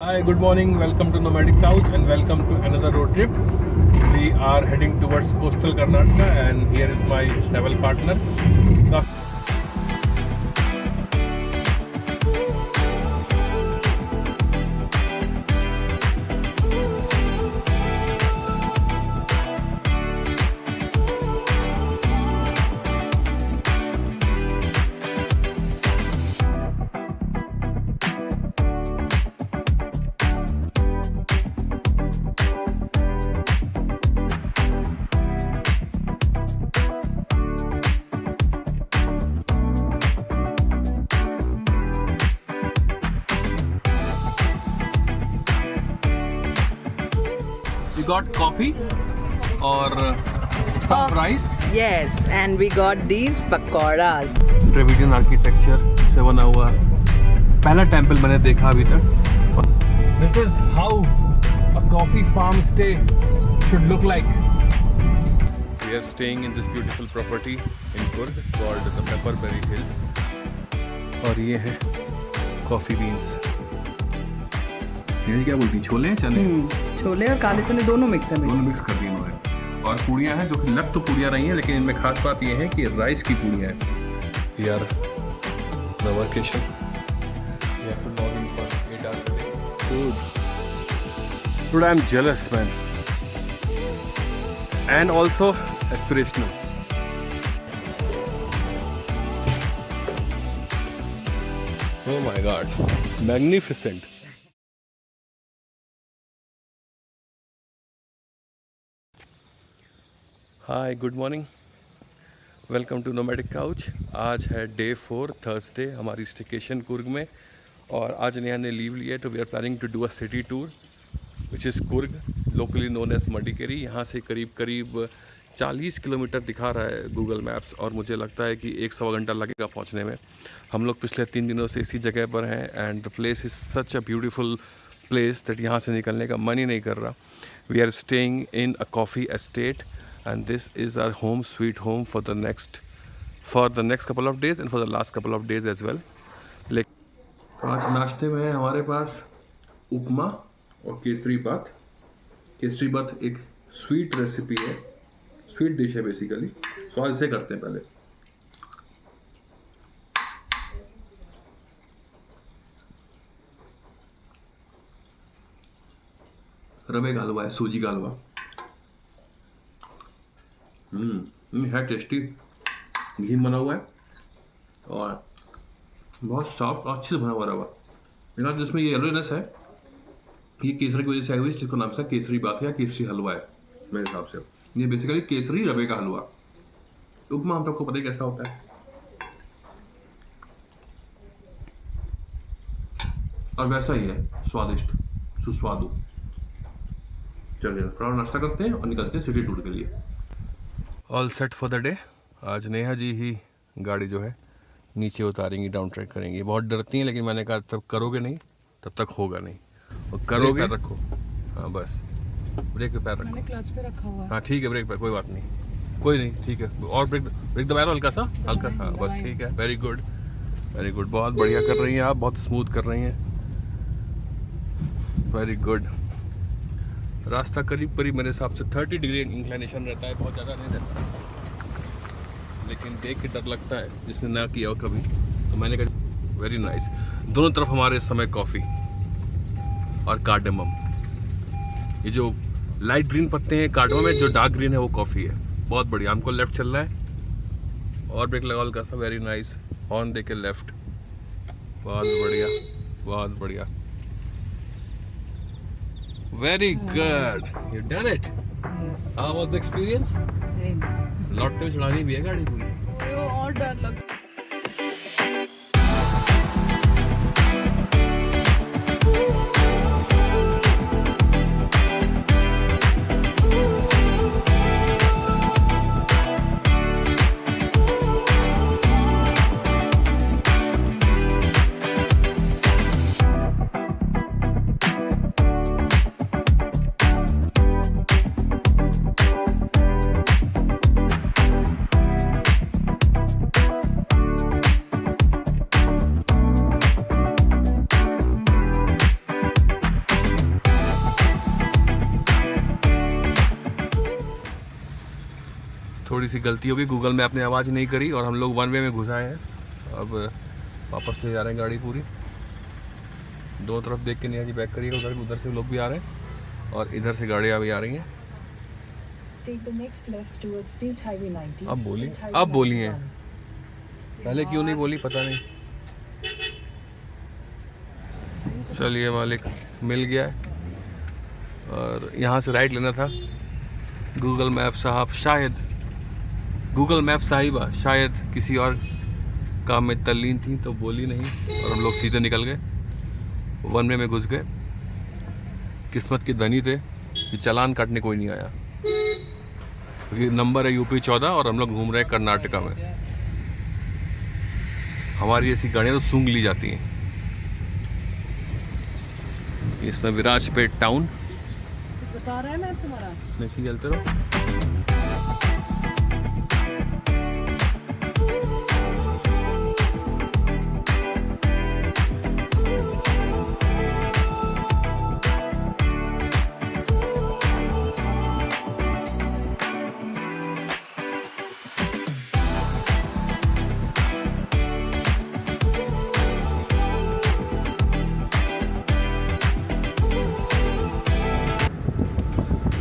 Hi, good morning. Welcome to Nomadic Couch and welcome to another road trip. We are heading towards coastal Karnataka and here is my travel partner. We got coffee or some rice. Yes, and we got these pakoras. Dravidian architecture से बना हुआ पहला temple मैंने देखा अभी तक. This is how a coffee farm stay should look like. We are staying in this beautiful property in Kurg called the Pepperberry Hills. और ये है coffee beans. ये क्या बोलती छोले चने? छोले और काले चने दोनों मिक्स है. दोनों मिक्स कर दिए इन्होंने. और पूड़ियाँ हैं जो कि लग तो पूड़ियाँ रही हैं लेकिन इनमें खास बात ये है कि राइस की पूड़ियाँ हैं. यार the vacation. We have to log in for 8 hours a day. Dude, I'm jealous, man. And also aspirational. Oh my God, magnificent. Hi good morning, welcome to nomadic couch. आज है डे 4 थर्सडे हमारी staycation Coorg में और आज नेहा ने leave लिया है. तो we are planning to do a city tour which is Coorg, locally known as Madikeri. यहाँ से करीब करीब 40 किलोमीटर दिखा रहा है गूगल मैप्स और मुझे लगता है कि 1 सवा घंटा लगेगा पहुँचने में. हम लोग पिछले 3 दिनों से इसी जगह पर हैं and the place is such a beautiful place that यहाँ से निकलने का मन ही नहीं कर रहा. We are staying in a coffee estate and this is our home sweet home for the next couple of days and for the last couple of days as well. तो आज नाश्ते में हमारे पास उपमा और केसरी बात. केसरी बात एक स्वीट रेसिपी है, स्वीट डिश है बेसिकली. सो आज इसे करते हैं पहले. रवे का हलवा है, सूजी का हलवा. है टेस्टी, घी बना हुआ है और बहुत सॉफ्ट और अच्छे से बना हुआ रवा. लेकिन जिसमें ये येलोनेस है ये केसर की वजह से आई हुई, जिसका नाम से केसरी बात है या केसरी हलवा है मेरे हिसाब से. ये बेसिकली केसरी रवे का हलवा. उपमा हम सबको पता ही कैसा होता है और वैसा ही है, स्वादिष्ट सुस्वादु. चलिए थोड़ा नाश्ता करते हैं और निकलते हैं सिटी टूर के लिए. All set for the day. आज नेहा जी ही गाड़ी जो है नीचे उतारेंगी, डाउन ट्रैक करेंगी. बहुत डरती हैं लेकिन मैंने कहा तब करोगे नहीं तब तक होगा नहीं, और करोगे रखो. हाँ बस ब्रेक पे पैर रखो. मैंने क्लच पे रखा हुआ है. हाँ ठीक है, ब्रेक पे कोई बात नहीं, कोई नहीं, ठीक है. और ब्रेक दबाया हल्का सा, हल्का. हाँ बस ठीक है. वेरी गुड वेरी गुड, बहुत बढ़िया कर रही हैं आप, बहुत स्मूथ कर रही हैं. Very good. रास्ता करीब करीब मेरे हिसाब से 30 डिग्री इंक्लिनेशन रहता है, बहुत ज़्यादा नहीं रहता, लेकिन देख के डर लगता है जिसने ना किया हो कभी. तो मैंने कहा वेरी नाइस. दोनों तरफ हमारे इस समय कॉफ़ी और कार्डेमम. ये जो लाइट ग्रीन पत्ते हैं कार्डेमम में, जो डार्क ग्रीन है वो कॉफ़ी है. बहुत बढ़िया. हमको लेफ्ट चलना है और ब्रेक लगा हल्का सा. Very nice. हॉर्न दे के लेफ्ट. बहुत बढ़िया बहुत बढ़िया. Very good. You've done it. Yes. How was the experience? Very nice. लौटते हुए चढ़ानी भी है गाड़ी पूरी. और डर लग. थोड़ी सी गलती होगी, गूगल मैप ने आवाज़ नहीं करी और हम लोग वन वे में घुस आए हैं। अब वापस ले जा रहे हैं गाड़ी पूरी। दो तरफ देख के नेहा जी बैक करिएगा, उधर से लोग भी आ रहे हैं और इधर से गाड़ियाँ भी आ रही हैं। अब बोली हैं, पहले क्यों नहीं बोली पता नहीं। चलिए मालिक मिल गया है और यहाँ से राइट लेना था। गूगल मैप साहब शायद, गूगल मैप साहिबा शायद किसी और काम में तल्लीन थी तो बोली नहीं और हम लोग सीधे निकल गए, वन वे में घुस गए। किस्मत के धनी थे कि चालान काटने कोई नहीं आया, क्योंकि नंबर है यूपी 14 और हम लोग घूम रहे हैं कर्नाटका में। हमारी ऐसी गाड़ियाँ तो सूंघ ली जाती हैं। इसमें विराजपेट टाउन बता रहा है ना तुम्हारा, नहीं चलते रहो।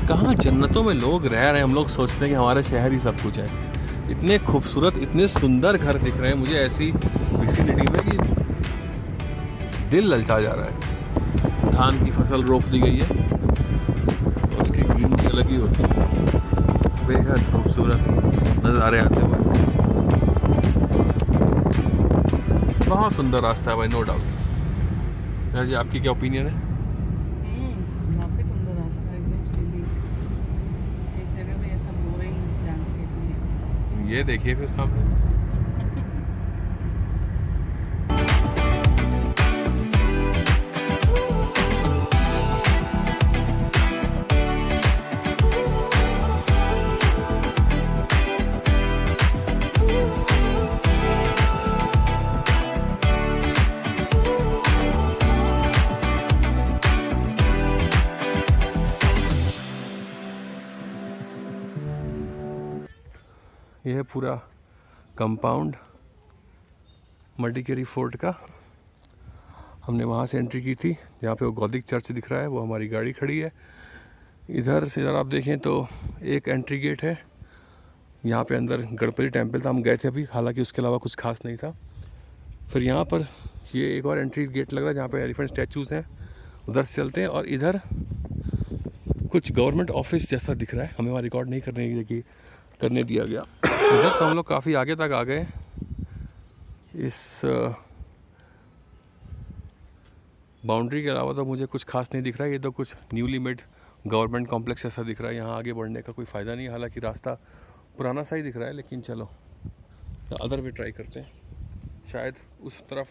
कहाँ जन्नतों में लोग रह रहे हैं, हम लोग सोचते हैं कि हमारा शहर ही सब कुछ है। इतने खूबसूरत इतने सुंदर घर दिख रहे हैं मुझे ऐसी विसिनिटी में कि दिल ललचा जा रहा है। धान की फसल रोप दी गई है तो उसकी ग्रीनरी अलग ही होती है, बेहद खूबसूरत नज़ारे आते हुए। बहुत सुंदर रास्ता है भाई, नो डाउट। यार जी आपकी क्या ओपिनियन है? काफी सुंदर रास्ता है, एकदम सीधी। एक जगह पे ऐसा बोरिंग लैंडस्केप नहीं है। ये देखिए फिर सामने यह है पूरा कंपाउंड मडिकेरी फोर्ट का। हमने वहाँ से एंट्री की थी जहाँ पे वो गॉथिक चर्च दिख रहा है, वो हमारी गाड़ी खड़ी है। इधर से अगर आप देखें तो एक एंट्री गेट है, यहाँ पे अंदर गणपति टेम्पल था, हम गए थे अभी, हालांकि उसके अलावा कुछ खास नहीं था। फिर यहाँ पर ये एक और एंट्री गेट लग रहा है जहाँ पे एलिफेंट स्टैचूज़ हैं, उधर से चलते हैं। और इधर कुछ गवर्नमेंट ऑफिस जैसा दिख रहा है, हमें वहाँ रिकॉर्ड नहीं करने दिया गया। इधर तो हम लोग काफ़ी आगे तक आ गए। इस बाउंड्री के अलावा तो मुझे कुछ खास नहीं दिख रहा है। ये तो कुछ न्यूली मेड गवर्नमेंट कॉम्प्लेक्स ऐसा दिख रहा है, यहाँ आगे बढ़ने का कोई फ़ायदा नहीं है। हालांकि रास्ता पुराना सा ही दिख रहा है, लेकिन चलो अदर वे ट्राई करते हैं। शायद उस तरफ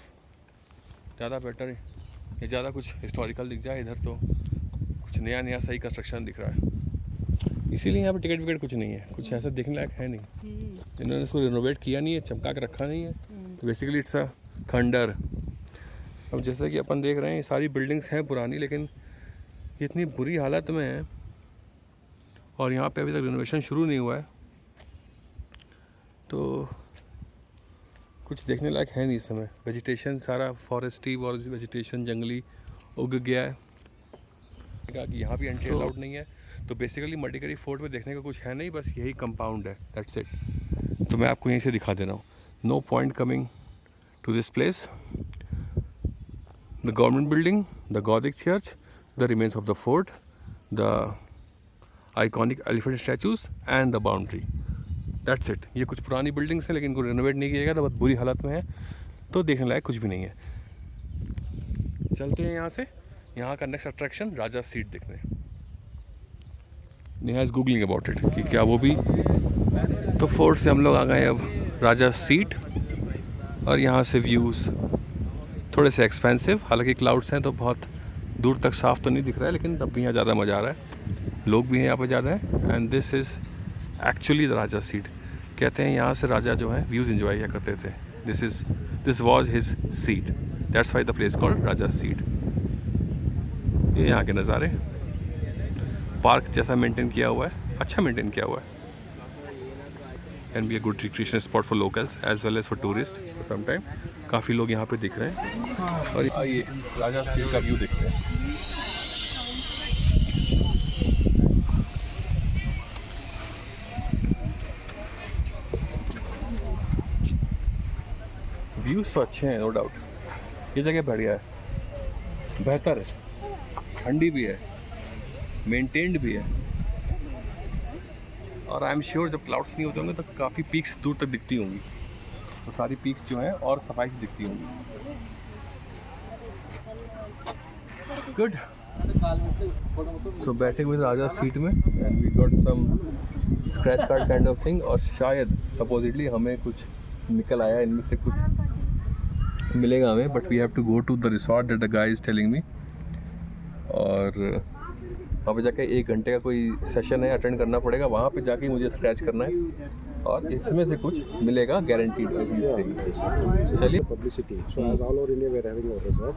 ज़्यादा बेटर या ज़्यादा कुछ हिस्टोरिकल दिख जाए। इधर तो कुछ नया सही कंस्ट्रक्शन दिख रहा है, इसीलिए यहाँ पर टिकट विकेट कुछ नहीं है, कुछ ऐसा देखने लायक है नहीं। इन्होंने इसको रिनोवेट किया नहीं है, चमका के रखा नहीं है, तो बेसिकली इट्स अ खंडर। अब जैसा कि अपन देख रहे हैं ये सारी बिल्डिंग्स हैं पुरानी, लेकिन ये इतनी बुरी हालत में है और यहाँ पे अभी तक रिनोवेशन शुरू नहीं हुआ है, तो कुछ देखने लायक है नहीं इस समय। वेजिटेशन सारा फॉरेस्टी और वेजिटेशन जंगली उग गया है। कहा कि यहाँ भी एंट्री अलाउड नहीं है, तो बेसिकली मडिकेरी फोर्ट में देखने का कुछ है नहीं, बस यही कंपाउंड है, दैट्स इट। तो मैं आपको यहीं से दिखा दे रहा हूँ। No point coming to this place. The government building, the gothic church, the remains of the fort, the iconic elephant statues and the boundary, that's it. ये कुछ पुरानी बिल्डिंग्स हैं लेकिन इनको रिनोवेट नहीं किया गया, तो बहुत बुरी हालत में है, तो देखने लायक कुछ भी नहीं है। चलते हैं यहाँ से। यहाँ का नेक्स्ट अट्रैक्शन राजा सीट देखने। Neha is googling about it कि क्या वो भी। तो फोर्ट से हम लोग आ गए अब राजा सीट, और यहाँ से व्यूज़ थोड़े से एक्सपेंसिव, हालांकि क्लाउड्स हैं तो बहुत दूर तक साफ तो नहीं दिख रहा है, लेकिन तब भी यहाँ ज़्यादा मज़ा आ रहा है। लोग भी हैं यहाँ पर ज़्यादा है। And this is actually the Raja seat. कहते हैं यहाँ से राजा जो है व्यूज़ एंजॉय किया करते थे। This was his seat, that's why the place called Raja seat. ये यहाँ के नज़ारे, पार्क जैसा मेंटेन किया हुआ है, अच्छा मेंटेन किया हुआ है। Can be a good recreation spot for locals as well as for tourist some time. काफ़ी लोग यहाँ पे दिख रहे हैं और ये राजा सीट का व्यू देखते हैं। व्यूज़ तो अच्छे हैं नो डाउट। ये जगह बढ़िया है, बेहतर है, ठंडी भी है, मेंटेन्ड भी है और आई एम श्योर जब क्लाउड्स नहीं होते होंगे तो काफ़ी पीक्स दूर तक दिखती होंगी, तो सारी पीक्स जो हैं और सफाई से दिखती होंगी। गुड। सो बैठे हुए राजा सीट में and we got some scratch card kind of thing और शायद सपोजिटली हमें कुछ निकल आया, इनमें से कुछ मिलेगा हमें, but we have to go to the resort that the guy is telling me. और वहाँ पे जाके 1 घंटे का कोई सेशन है, अटेंड करना पड़ेगा, वहाँ पे जाके मुझे स्क्रैच करना है और इसमें से कुछ मिलेगा गारंटीड। चलिए publicity. So as all over India we are having our resort.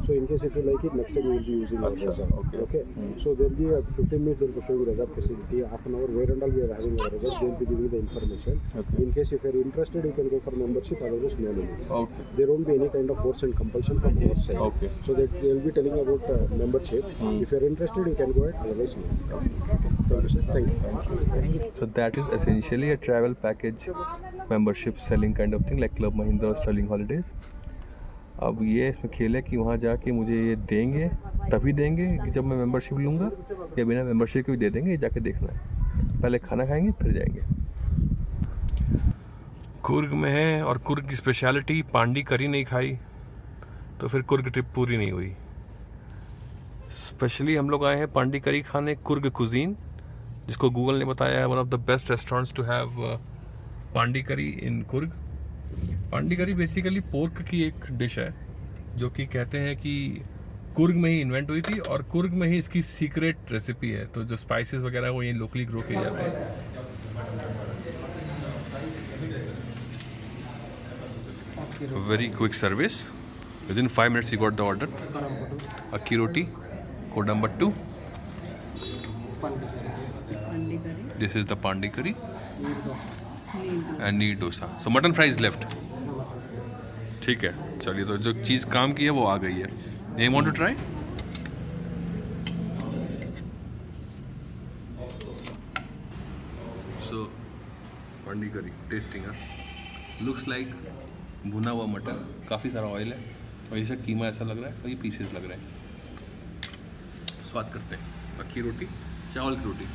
So in case if you like it, next time we will be using our resort. Okay. So there will be a 15 minutes they will show you resort facility. Half an hour where and all we are having our resort. They will be giving you the information. In case if you are interested, you can go for membership. Otherwise, no limits. There won't be any kind of force and compulsion from our side. So that they will be telling about membership. If you are interested, you can go ahead. Otherwise, no. Thank you, sir. Thank you. So that is essentially a travel package membership selling kind of thing like Club Mahindra or Sterling Holidays. अब ये इसमें खेल है कि वहाँ जाके मुझे ये देंगे, तभी देंगे कि जब मैं मेंबरशिप लूँगा, या बिना मेंबरशिप के भी दे देंगे, ये जाके देखना है। पहले खाना खाएंगे फिर जाएंगे। कुर्ग में है और कुर्ग की स्पेशलिटी पांडी करी नहीं खाई तो फिर कुर्ग ट्रिप पूरी नहीं हुई। स्पेशली हम लोग आए हैं पांडी करी खाने, कुर्ग कुजीन, जिसको गूगल ने बताया है one of the best restaurants to have pandi curry in Coorg. पांडी करी बेसिकली पोर्क की एक डिश है जो कि कहते हैं कि कुर्ग में ही इन्वेंट हुई थी और कुर्ग में ही इसकी सीक्रेट रेसिपी है। तो जो स्पाइसेस वगैरह है वो यहीं लोकली ग्रो किए जाते हैं। Very quick service, with in 5 minutes you got the order. Akki roti, kodambuttu. This is the pandi curry and neer dosa. So mutton fry is left. ठीक है, चलिए तो जो चीज़ काम की है वो आ गई है। You want to try? So pandi curry, tasting huh? Looks like भुना हुआ मटन, काफ़ी सारा ऑयल है और ये सब कीमा ऐसा लग रहा है और ये पीसेस लग रहे हैं। स्वाद करते हैं। अक्की रोटी, चावल की रोटी,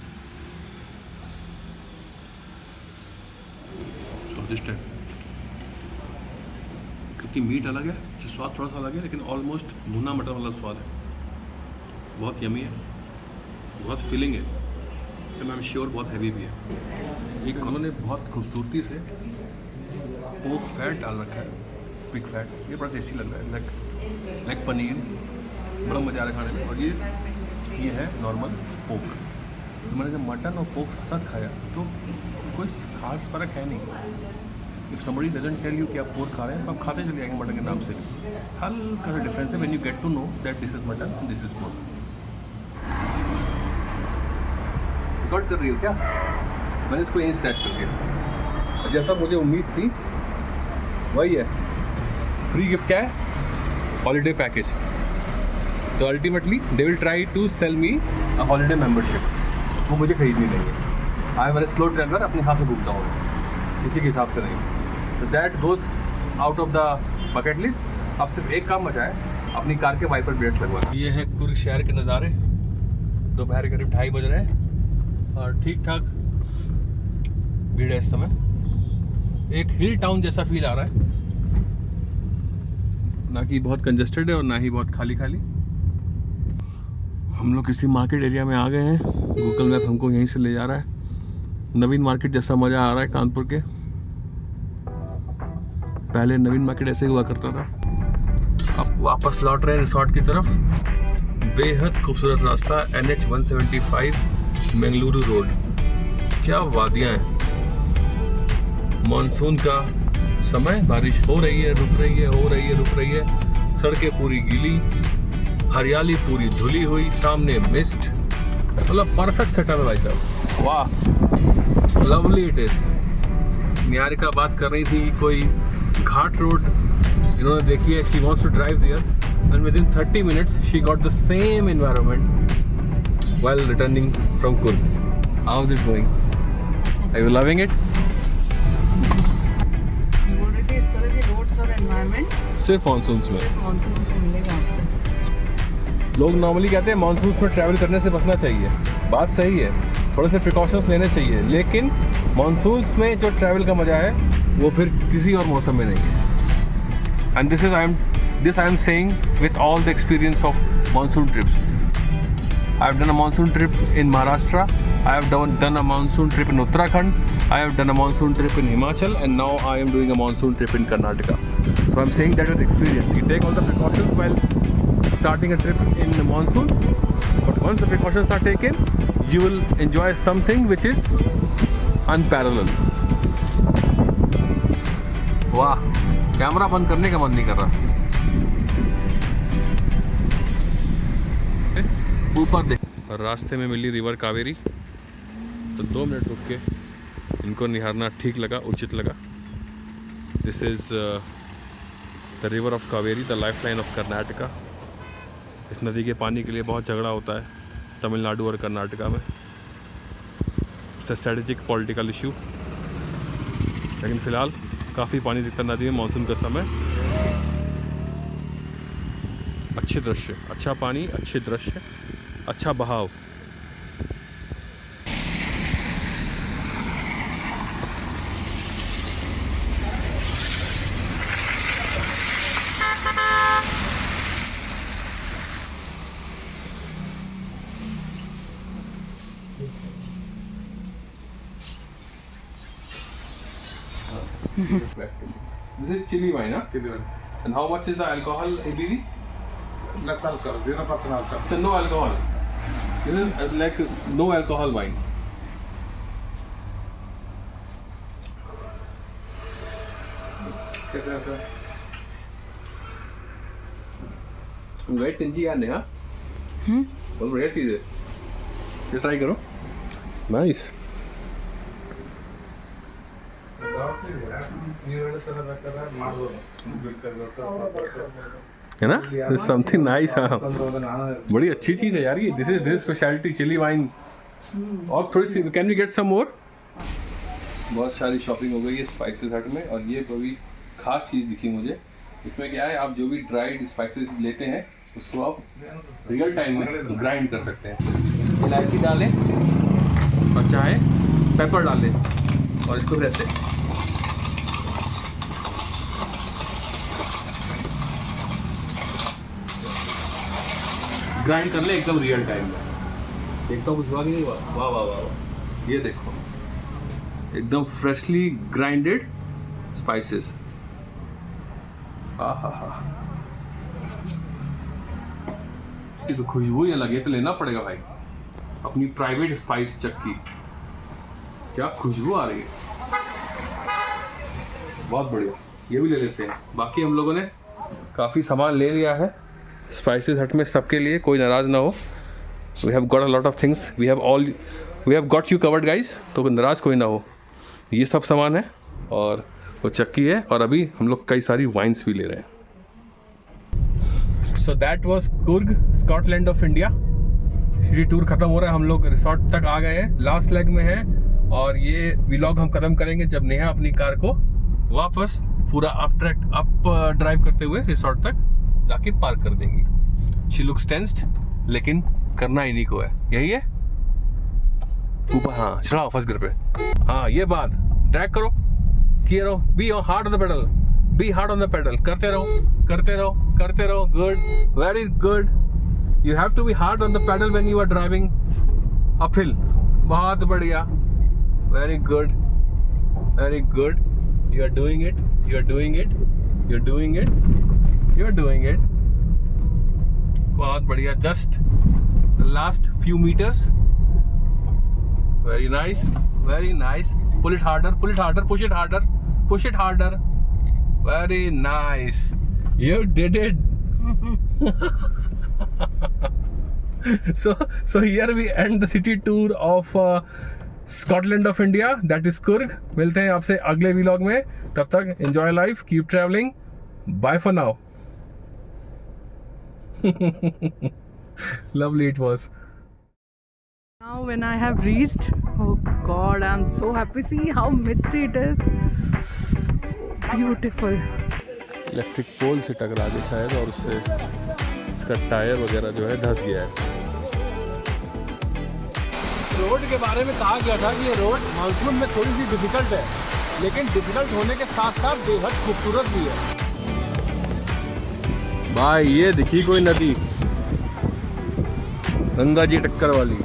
स्वादिष्ट है क्योंकि मीट अलग है, जो स्वाद थोड़ा सा अलग है, लेकिन ऑलमोस्ट भुना मटन वाला स्वाद है। बहुत यमी है, बहुत फिलिंग है एंड आई एम श्योर बहुत हैवी भी है। एक उन्होंने बहुत खूबसूरती से पोक फैट डाल रखा है, पिग फैट, ये बड़ा टेस्टी लग रहा है। लाइक पनीर, बड़ा मज़ा आ रहा है खाने में। और ये है नॉर्मल पोक। तो मैंने जब मटन और पोक साथ साथ खाया तो कोई खास फ़र्क है नहीं। If somebody doesn't tell you कि आप पोक खा रहे हैं तो आप खाते चले जाएंगे मटन के नाम से। हल्का सा डिफरेंस है when you get to know that this is mutton and this is pork. Record कर रही हो क्या? मैंने इसको यहीं स्क्रैच कर दिया। जैसा मुझे उम्मीद थी वही है। फ्री गिफ्ट क्या है? Holiday package. तो ultimately they will try to sell me a holiday membership, वो मुझे खरीदनी नहीं है। I am very slow traveller, अपने हाथ से घूमता हूँ, किसी के हिसाब से नहीं। तो that goes out of the bucket list. अब सिर्फ एक काम बचा है, अपनी कार के वाइपर ब्लेड्स लगवाना। ये है कुर्ग शहर के नज़ारे। दोपहर करीब 2:30 बज रहे हैं और ठीक ठाक भीड़ है इस समय। एक हिल टाउन जैसा फील आ रहा है, ना कि बहुत कंजस्टेड है और ना ही बहुत खाली खाली। हम लोग किसी मार्केट एरिया में आ गए हैं। गूगल मैप हमको यहीं से ले जा रहा है। नवीन मार्केट जैसा मज़ा आ रहा है कानपुर के। पहले नवीन मार्केट ऐसे ही हुआ करता था। अब वापस लौट रहे हैं रिसॉर्ट की तरफ। बेहद खूबसूरत रास्ता, NH 175 बेंगलुरु रोड। क्या वादियाँ हैं। मानसून का समय, बारिश हो रही है, रुक रही है, हो रही है, रुक रही है। सड़कें पूरी गीली, हरियाली पूरी धुली हुई, सामने मिस्ट। मतलब परफेक्ट सेटअप है भाई साहब। वाह, लवली इट इज। निहारिका बात कर रही थी कोई घाट रोड इन्होंने देखी है, she wants to drive there and within 30 minutes she got the same environment while returning from Coorg. How is it going? Are you loving it? बोल रही थी इस तरह के रोड्स और एनवायरनमेंट सिर्फ मानसून्स में। मानसून में मिलेगा आपको। लोग नॉर्मली कहते हैं मानसून्स में ट्रैवल करने से बचना चाहिए, बात सही है, थोड़े से प्रिकॉशंस लेने चाहिए, लेकिन मानसून्स में जो ट्रैवल का मज़ा है वो फिर किसी और मौसम में नहीं है। And this I am saying with all the experience of monsoon trips. I have done a monsoon trip in Maharashtra, I have done a monsoon trip in Uttarakhand, I have done a monsoon trip in Himachal, and now I am doing a monsoon trip in Karnataka. So I'm saying that with experience. You take all the precautions while starting a trip in the monsoons, but once the precautions are taken, you will enjoy something which is unparalleled. वाह, camera बंद करने का मन नहीं कर रहा। ऊपर देख। रास्ते में मिली रिवर कावेरी, तो 2 मिनट रुक के इनको निहारना ठीक लगा, उचित लगा। This is the river of Kaveri, the life line of Karnataka. इस नदी के पानी के लिए बहुत झगड़ा होता है तमिलनाडु और कर्नाटका में। It's a strategic political issue, लेकिन फ़िलहाल काफ़ी पानी दिखता नदी में मानसून का समय। अच्छे दृश्य, अच्छा पानी, अच्छे दृश्य, अच्छा बहाव। This is chili wine, huh? Chili ones. And how much is the alcohol, ABV? Less alcohol, 0% alcohol. So no alcohol. This is like no alcohol wine. कैसा है सर? वेट टिंची यार नेहा, बहुत बढ़िया चीज़ है, ये ट्राई करो। नाइस है ना, समथिंग नाइस। हाँ, बड़ी अच्छी चीज़ है यार ये। This is speciality chilli wine. और थोड़ी सी can we get some more? बहुत सारी शॉपिंग हो गई है स्पाइसेस हट में, और ये कोई खास चीज़ दिखी मुझे। इसमें क्या है, आप जो भी ड्राइड स्पाइसेस लेते हैं उसको आप रियल टाइम में ग्राइंड कर सकते हैं। इलायची डालें और चाहे पेपर डालें और इसको फिर ऐसे ग्राइंड कर ले एकदम रियल टाइम में। एकदम बुझवा नहीं, वाह वाह वाह वाह, ये देखो एकदम फ्रेशली ग्राइंडेड स्पाइसेस। आहा हा, ये तो खुशबू ही अलग है, तो लेना पड़ेगा भाई अपनी प्राइवेट स्पाइस चक्की। क्या खुशबू आ रही है, बहुत बढ़िया। ये भी ले लेते हैं। बाकी हम लोगों ने काफ़ी सामान ले लिया है स्पाइसेस हट में, सबके लिए, कोई नाराज़ ना हो। We have got a lot of things, we have got you covered guys, तो नाराज़ कोई ना हो। ये सब सामान है और वो चक्की है, और अभी हम लोग कई सारी वाइन्स भी ले रहे हैं। So that was Coorg, Scotland of India. City tour ख़त्म हो रहा है, हम लोग रिसोर्ट तक आ गए हैं, लास्ट लेग में हैं, और ये व्लॉग हम ख़त्म करेंगे जब नेहा अपनी कार को वापस पूरा अप ड्राइव करते हुए रिसोर्ट तक जाके पार्क कर देंगी। शी लुक्स टेंस्ड, लेकिन करना इन्हीं को है। यही है ऊपर, हाँ चढ़ाओ फर्स्ट गियर पे, हाँ ये बात, ड्रैग करो, किए रहो, be hard on the pedal, be hard on the pedal, करते रहो करते रहो करते रहो। Good, very good. You have to be hard on the pedal when you are driving uphill. बहुत बढ़िया, very good very good. You are doing it, you are doing it, you are doing it, you are doing it. बहुत बढ़िया। Just the last few metres, very nice, very nice. Pull it harder, pull it harder, push it harder, push it harder. Very nice, you did it. So here we end the city tour of Scotland of India, that is Coorg. मिलते हैं आपसे अगले vlog में, तब तक enjoy life, keep travelling, bye for now. Lovely it was. Now when I have reached, oh god, I'm so happy. See how misty it is. Beautiful. Electric pole से टकरा गया शायद, और उससे इसका टायर वगैरह जो है धंस गया है। रोड के बारे में कहा गया था कि ये रोड मानसून में थोड़ी सी डिफिकल्ट है, लेकिन डिफिकल्ट होने के साथ साथ बेहद खूबसूरत भी है। भाई ये दिखी कोई नदी, गंगा जी टक्कर वाली।